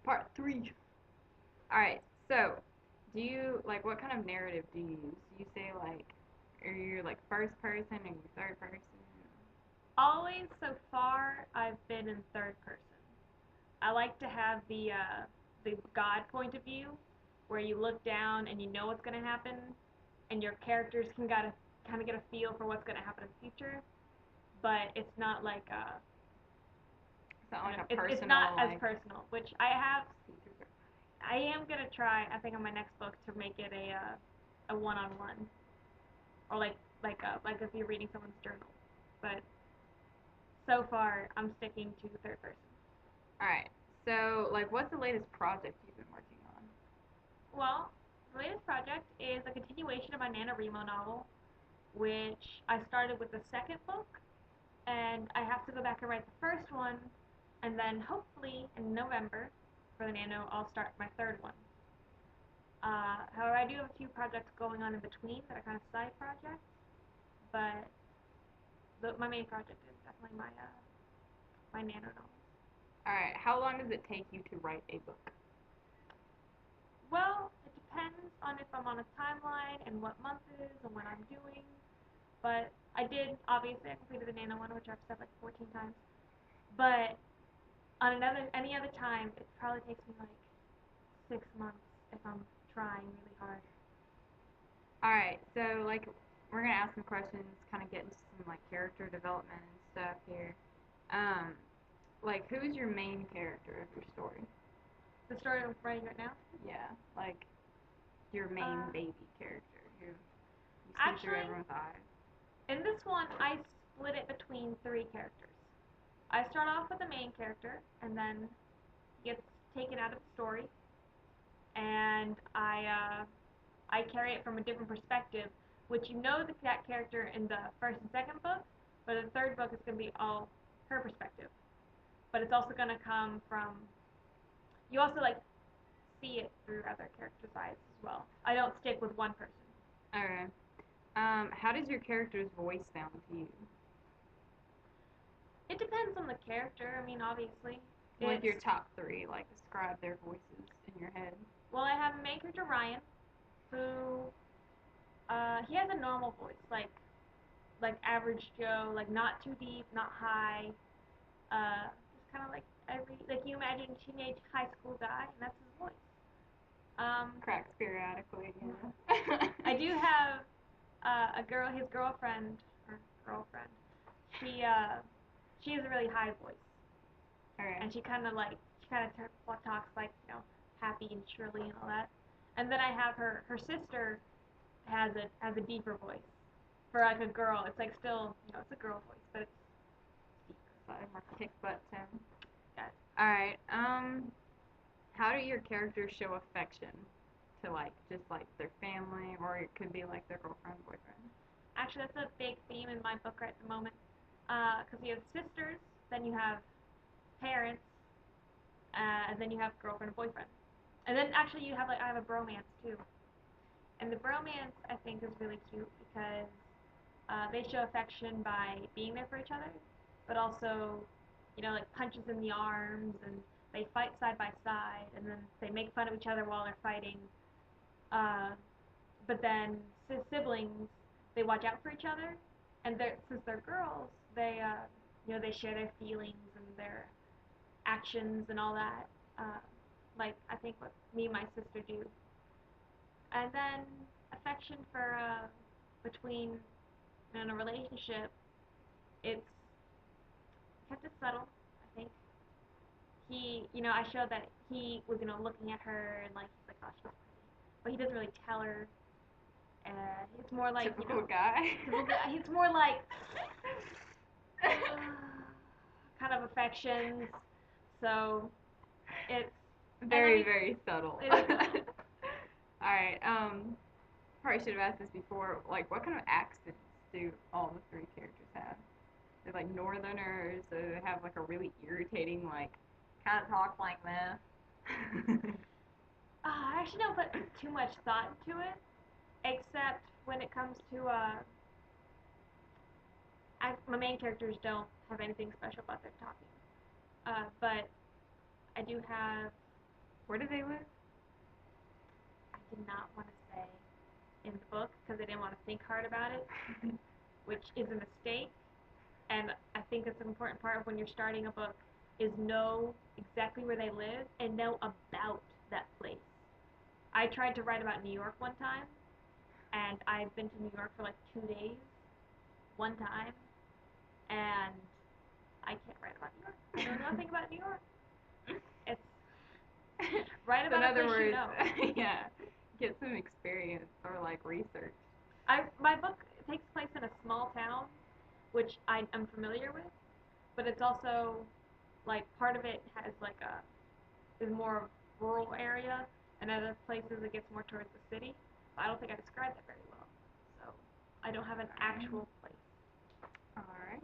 Part 3. Alright, so, do you, like, what kind of narrative do you use? Do you say, like, are you, like, first person, or you third person? Always so far, I've been in third person. I like to have the God point of view, where you look down and you know what's going to happen, and your characters can kind of get a feel for what's going to happen in the future. But it's not like It's not like a it's personal, not as like, personal. Which I am gonna try. I think on my next book to make it a one-on-one, or like if you're reading someone's journal. But so far, I'm sticking to third person. Alright, so, like, what's the latest project you've been working on? Well, the latest project is a continuation of my NaNoWriMo novel, which I started with the second book, and I have to go back and write the first one, and then hopefully in November for the Nano, I'll start my third one. However, I do have a few projects going on in between that are kind of side projects, but my main project is definitely my Nano novel. Alright, how long does it take you to write a book? Well, it depends on if I'm on a timeline and what month it is and what I'm doing. But obviously, I completed the Nano one, which I've said like 14 times. But on any other time, it probably takes me like 6 months if I'm trying really hard. Alright, so, like, we're gonna ask some questions, kind of get into some, like, character development and stuff here. Um, like, who is your main character of your story? The story I'm writing right now? Yeah, like, your main Uh, baby character who you see through Actually, everyone's eyes. in this one, I split it between three characters. I start off with the main character, and then he gets taken out of the story, and I carry it from a different perspective, which you know that character in the first and second book, but the third book is going to be all her perspective. But it's also going to come from you also like see it through other characters' eyes as well. I don't stick with one person. Okay. How does your character's voice sound to you? It depends on the character. I mean, obviously, Like it's your top three, like describe their voices in your head. well, I have a main character Ryan, who he has a normal voice, like average Joe, like not too deep, not high. Just kind of like like you imagine teenage high school guy, and that's his voice. Cracks periodically, I do have his girlfriend or girlfriend. She she has a really high voice, Okay. and she kind of talks like happy and shrilly and all that. And then I have her sister has a deeper voice for like a girl. It's like still it's a girl voice, but it's deeper. So more kick butt sound. Yeah. Alright, how do your characters show affection to like just like their family or it could be like their girlfriend, boyfriend? Actually, that's a big theme in my book right at the moment. Because you have sisters, then you have parents, and then you have girlfriend and boyfriend. And then actually you have I have a bromance too. And the bromance I think is really cute because they show affection by being there for each other, but also like punches in the arms, and they fight side by side, and then they make fun of each other while they're fighting. Uh, but then siblings, they watch out for each other, and since they're girls, they share their feelings and their actions and all that. Uh, like I think what me and my sister do. And then affection for between in a relationship, it's kept it subtle. I think I showed that he was looking at her and like he's like, oh, she's pretty, but he doesn't really tell her. It's more like Typical guy. typical guy. It's more like kind of affections. So it's Very, very subtle. it is subtle. Alright, probably should have asked this before. Like, what kind of accents do all the three characters have? They're like northerners, so they have like a really irritating, like, kind of talk like this. I actually don't put too much thought into it, except when it comes to my main characters don't have anything special about their talking. But I do have Where do they live? I did not want to say in the book because I didn't want to think hard about it, which is a mistake. And I think that's an important part of when you're starting a book is know exactly where they live and know about that place. I tried to write about New York one time, and I've been to New York for like 2 days, one time, and I can't write about New York. I know nothing about New York. It's write So in about a other place you words, know. yeah, get some experience or like research. My book takes place in a small town, which I am familiar with, but it's also like part of it has like a is more rural area, and other places it gets more towards the city. I don't think I described that very well, so I don't have an actual place. All right.